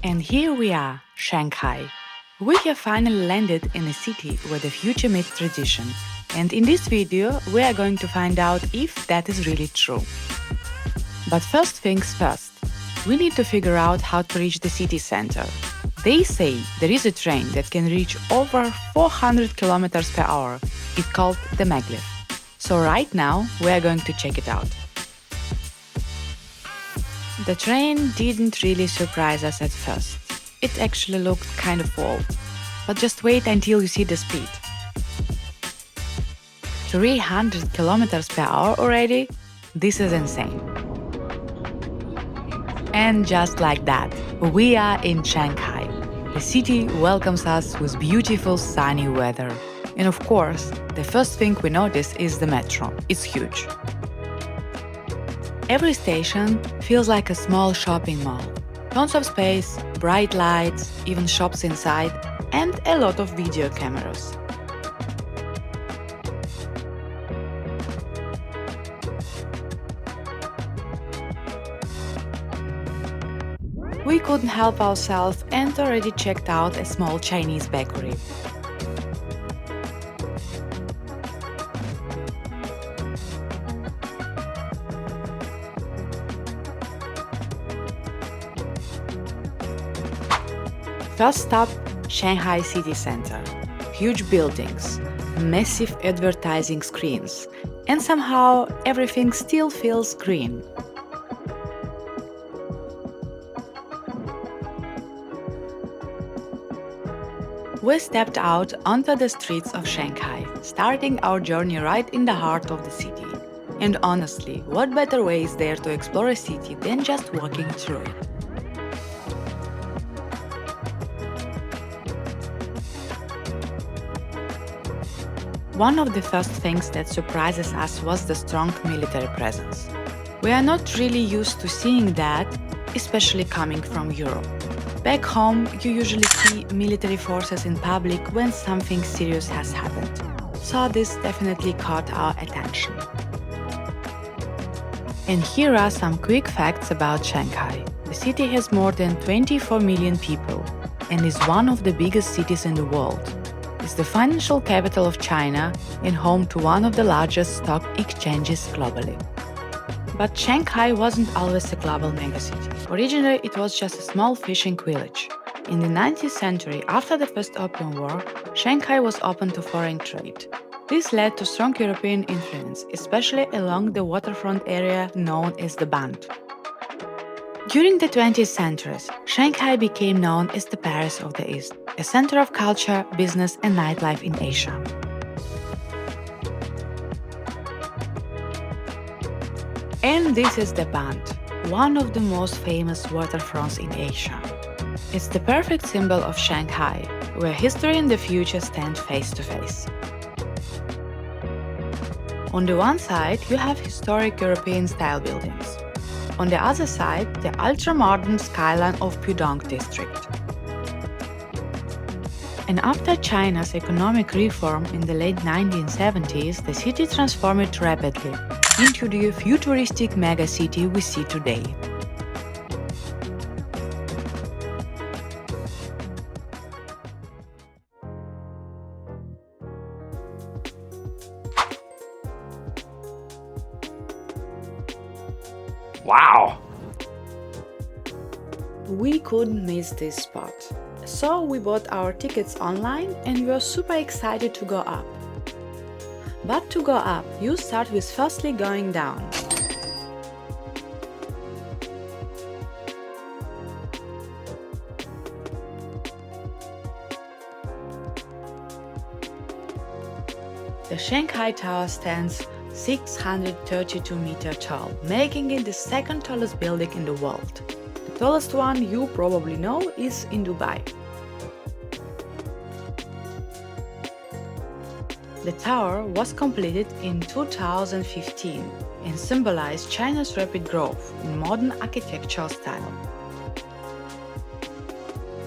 And here we are, Shanghai. We have finally landed in a city where the future meets tradition. And in this video, we are going to find out if that is really true. But first things first, we need to figure out how to reach the city center. They say there is a train that can reach over 400 kilometers per hour. It's called the Maglev. So right now, we are going to check it out. The train didn't really surprise us at first. It actually looked kind of old. But just wait until you see the speed. 300 kilometers per hour already? This is insane. And just like that, we are in Shanghai. The city welcomes us with beautiful sunny weather. And of course, the first thing we notice is the metro. It's huge. Every station feels like a small shopping mall. Tons of space, bright lights, even shops inside, and a lot of video cameras. We couldn't help ourselves and already checked out a small Chinese bakery. First stop, Shanghai city center. Huge buildings, massive advertising screens, and somehow everything still feels green. We stepped out onto the streets of Shanghai, starting our journey right in the heart of the city. And honestly, what better way is there to explore a city than just walking through it? One of the first things that surprises us was the strong military presence. We are not really used to seeing that, especially coming from Europe. Back home, you usually see military forces in public when something serious has happened. So this definitely caught our attention. And here are some quick facts about Shanghai. The city has more than 24 million people and is one of the biggest cities in the world. It's the financial capital of China and home to one of the largest stock exchanges globally. But Shanghai wasn't always a global megacity. Originally, it was just a small fishing village. In the 19th century, after the First Opium War, Shanghai was open to foreign trade. This led to strong European influence, especially along the waterfront area known as the Bund. During the 20th century, Shanghai became known as the Paris of the East, a center of culture, business, and nightlife in Asia. And this is the Bund, one of the most famous waterfronts in Asia. It's the perfect symbol of Shanghai, where history and the future stand face to face. On the one side, you have historic European-style buildings. On the other side, the ultra-modern skyline of Pudong District. And after China's economic reform in the late 1970s, the city transformed rapidly into the futuristic megacity we see today. Wow! We couldn't miss this spot. So we bought our tickets online and we were super excited to go up. But to go up, you start with firstly going down. The Shanghai Tower stands 632 meters tall, making it the second tallest building in the world. The tallest one you probably know is in Dubai. The tower was completed in 2015 and symbolized China's rapid growth in modern architectural style.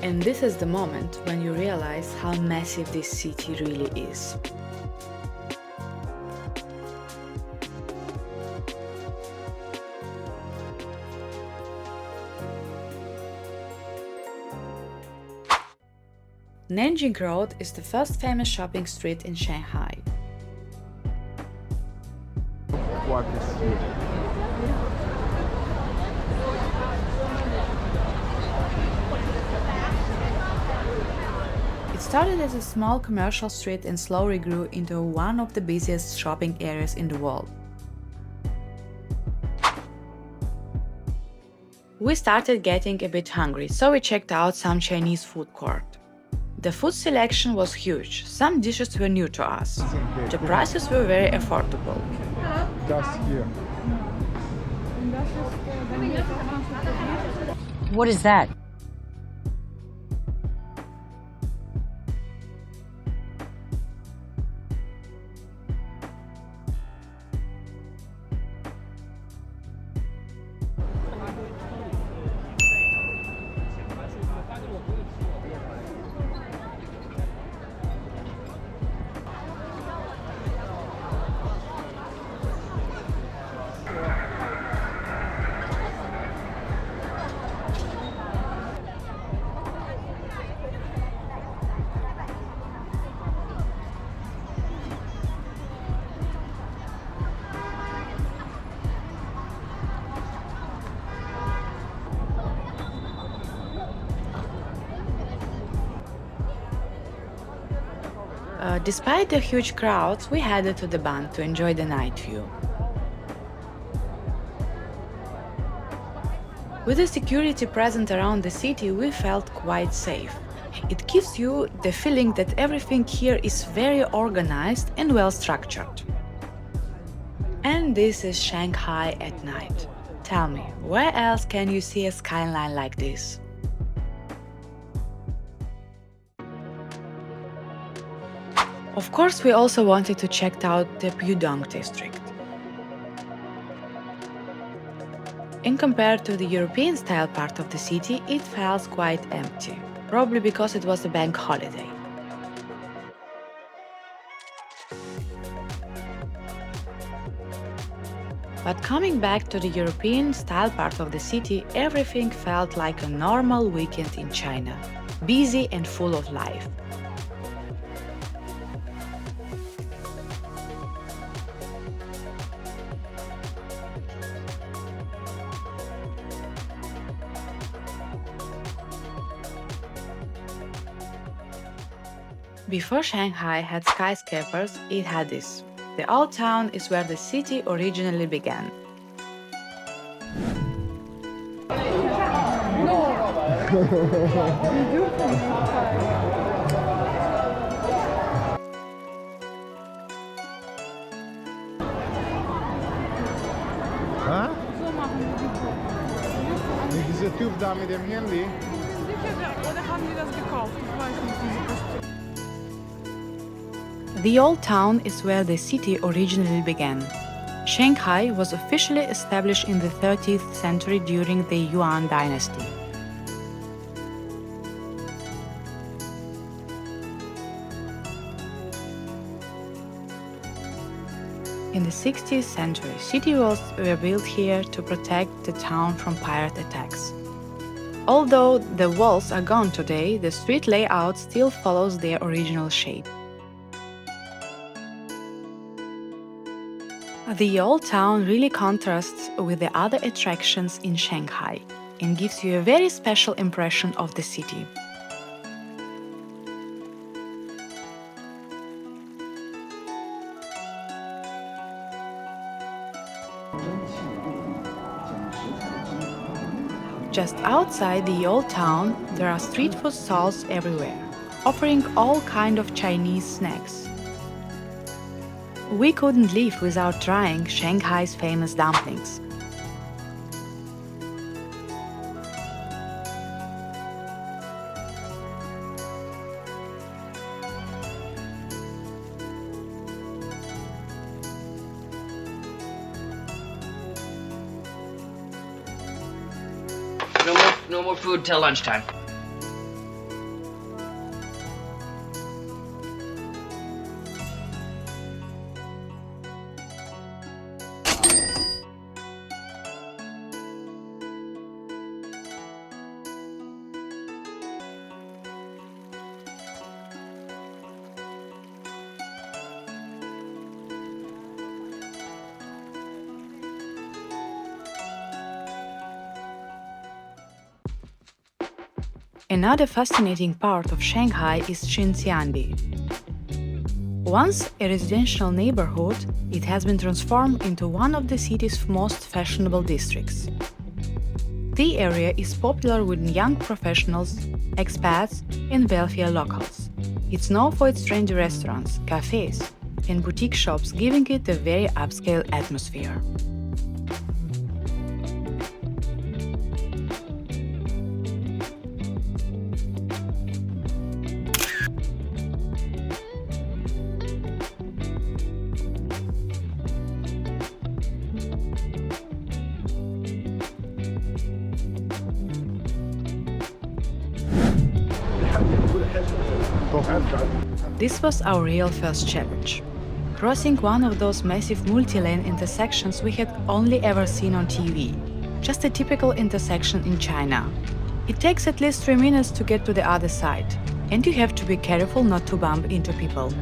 And this is the moment when you realize how massive this city really is. Nanjing Road is the first famous shopping street in Shanghai. What is here? It started as a small commercial street and slowly grew into one of the busiest shopping areas in the world. We started getting a bit hungry, so we checked out some Chinese food court. The food selection was huge, some dishes were new to us. The prices were very affordable. Just here. What is that? Despite the huge crowds, we headed to the Bund to enjoy the night view. With the security present around the city, we felt quite safe. It gives you the feeling that everything here is very organized and well structured. And this is Shanghai at night. Tell me, where else can you see a skyline like this? Of course, we also wanted to check out the Pudong District. In compared to the European-style part of the city, it felt quite empty, probably because it was a bank holiday. But coming back to the European-style part of the city, everything felt like a normal weekend in China, busy and full of life. Before Shanghai had skyscrapers, it had this. The Old Town is where the city originally began. Ha? Diese Typ da mit dem Handy. Oder haben die das gekauft? Ich weiß nicht, diese Kostüme. The Old Town is where the city originally began. Shanghai was officially established in the 30th century during the Yuan dynasty. In the 16th century, city walls were built here to protect the town from pirate attacks. Although the walls are gone today, the street layout still follows their original shape. The Old Town really contrasts with the other attractions in Shanghai and gives you a very special impression of the city. Just outside the Old Town, there are street food stalls everywhere, offering all kinds of Chinese snacks. We couldn't leave without trying Shanghai's famous dumplings. No more food till lunchtime. Another fascinating part of Shanghai is Xintiandi. Once a residential neighborhood, it has been transformed into one of the city's most fashionable districts. The area is popular with young professionals, expats, and wealthier locals. It's known for its trendy restaurants, cafes, and boutique shops, giving it a very upscale atmosphere. This was our real first challenge. Crossing one of those massive multi-lane intersections we had only ever seen on TV. Just a typical intersection in China. It takes at least 3 minutes to get to the other side, and you have to be careful not to bump into people.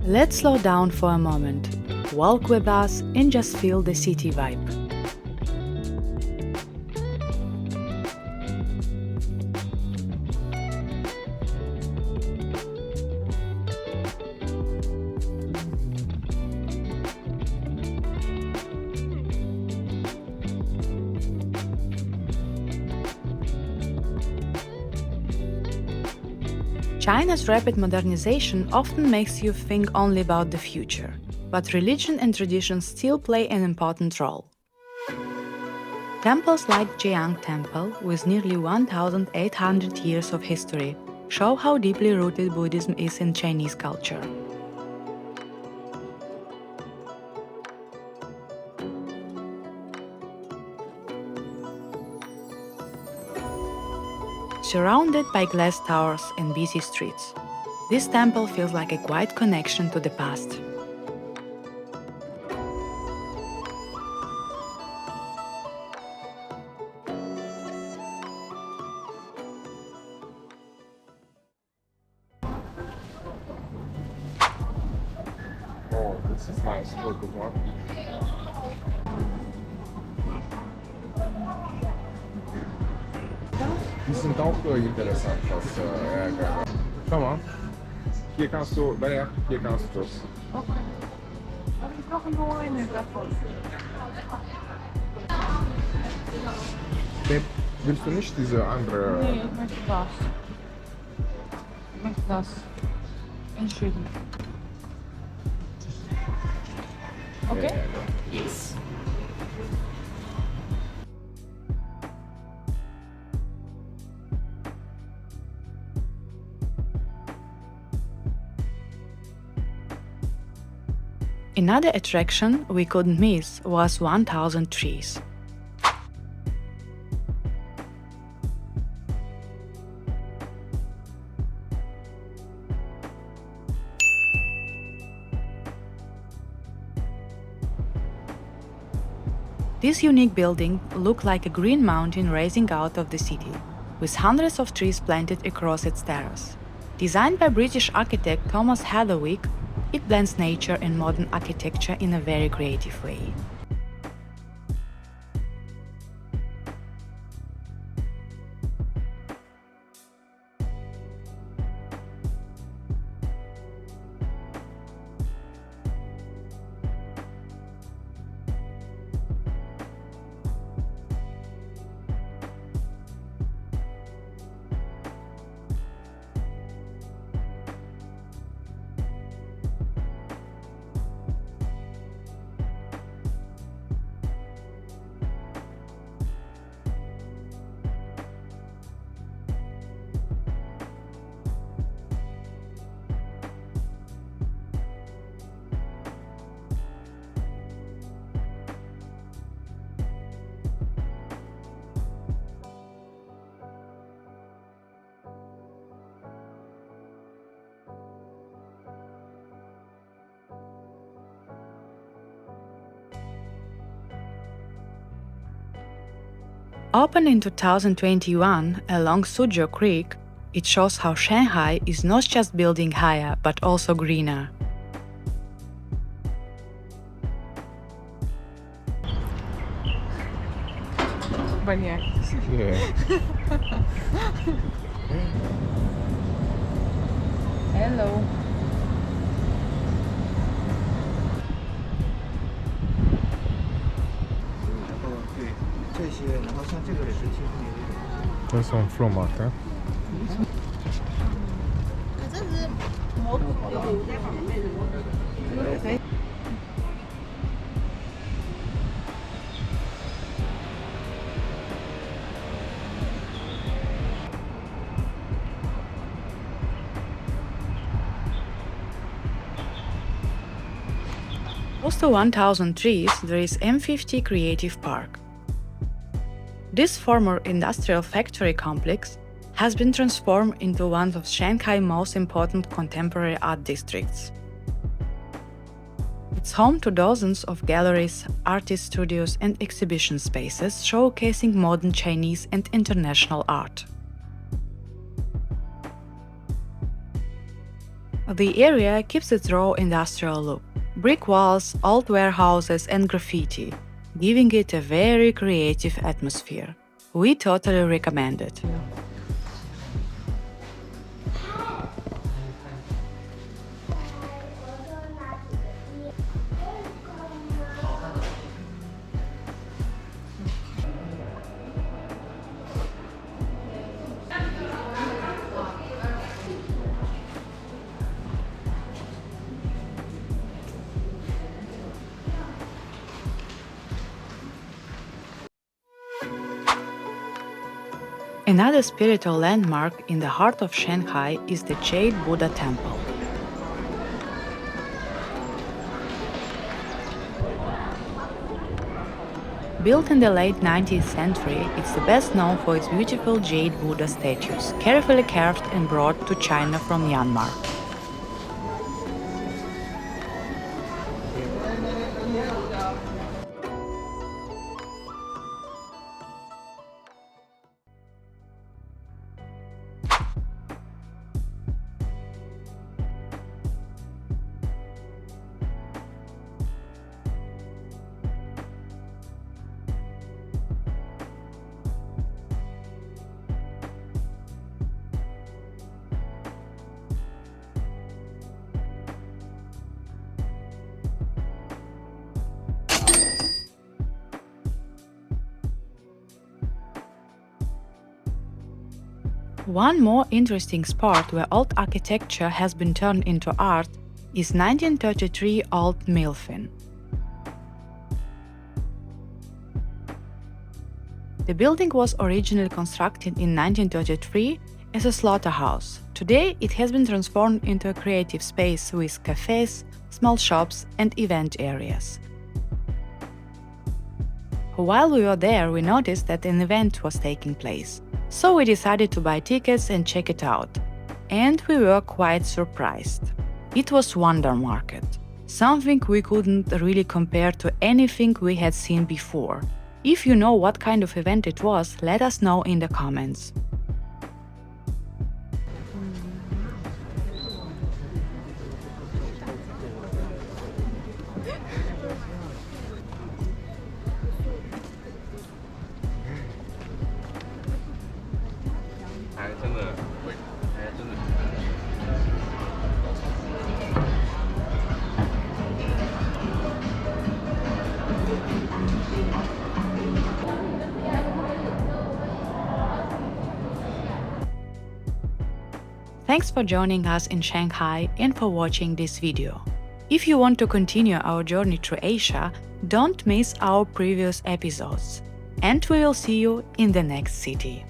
Let's slow down for a moment, walk with us and just feel the city vibe. China's rapid modernization often makes you think only about the future, but religion and tradition still play an important role. Temples like Jing An Temple, with nearly 1,800 years of history, show how deeply rooted Buddhism is in Chinese culture. Surrounded by glass towers and busy streets, this temple feels like a quiet connection to the past. Oh, this is nice. Look at one. Isso então foi interessante. Come on. Hier kannst du, hier kannst du es. Okay. Habe ich noch nur eine davon? Willst du nicht diese andere? Nee, ich möchte das. Ich möchte das. Entschieden. Okay? Yes. Another attraction we couldn't miss was 1,000 trees. This unique building looked like a green mountain rising out of the city, with hundreds of trees planted across its terrace. Designed by British architect Thomas Heatherwick, it blends nature and modern architecture in a very creative way. Opened in 2021 along Suzhou Creek, it shows how Shanghai is not just building higher but also greener. Maniac. Yeah. Hello. There's some floor market. Close to 1,000 trees, there is M50 Creative Park. This former industrial factory complex has been transformed into one of Shanghai's most important contemporary art districts. It's home to dozens of galleries, artist studios and exhibition spaces showcasing modern Chinese and international art. The area keeps its raw industrial look. Brick walls, old warehouses and graffiti, giving it a very creative atmosphere. We totally recommend it. Another spiritual landmark in the heart of Shanghai is the Jade Buddha Temple. Built in the late 19th century, it's the best known for its beautiful jade Buddha statues, carefully carved and brought to China from Myanmar. One more interesting spot where old architecture has been turned into art is 1933 Old Millfun. The building was originally constructed in 1933 as a slaughterhouse. Today it has been transformed into a creative space with cafes, small shops and event areas. While we were there, we noticed that an event was taking place. So we decided to buy tickets and check it out. And we were quite surprised. It was Wonder Market, something we couldn't really compare to anything we had seen before. If you know what kind of event it was, let us know in the comments. Thanks for joining us in Shanghai and for watching this video. If you want to continue our journey through Asia, don't miss our previous episodes. And we will see you in the next city.